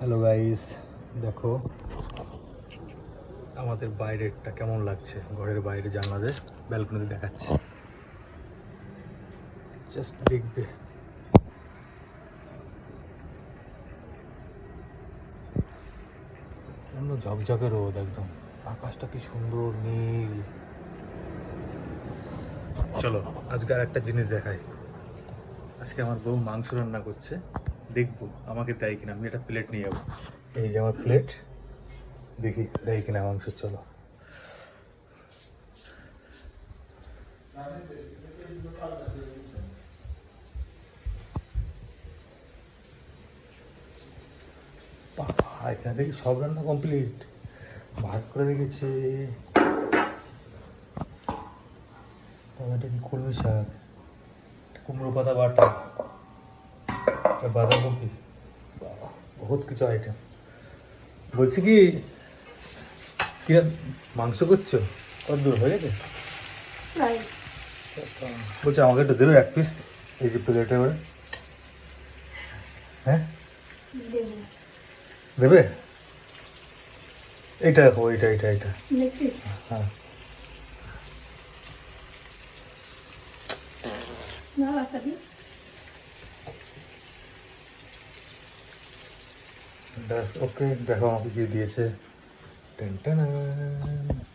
Hello guys, দেখো আমাদের বাইরেরটা কেমন লাগছে। ঘরের বাইরে জানলাতে ব্যালকনিতে দেখাচ্ছে, জাস্ট দেখবে। অন্য ঝকঝকে রোদ, একদম আকাশটা কি সুন্দর নীল। চলো আজকে আর একটা জিনিস দেখাই। আজকে আমার বউ মাংস রান্না করছে, দেখবো আমাকে দেয় কিনা। আমি একটা প্লেট নিয়ে যাবো, এই যে আমার প্লেট, দেখি দেয় কিনা মাংস। চলো এখানে দেখি সব রান্না কমপ্লিট। ভাত করে রেখেছে, এটা কি কলমি শাক, কুমড়ো পাতা বাটা, বাঁধাকপি, বহুত কিছু আইটেম। বলছি কি কিরা মাংস করছো, কত দূর হয়ে গেছে? বলছি আমাকে একটু দেবে এক পিস, এই যে প্লেটে করে। হ্যাঁ দেবে, এইটা দেখো, এইটা এইটা এইটা হ্যাঁ। ব্যাস ওকে, দেখো আমাকে দিয়ে দিয়েছে। Ten ten.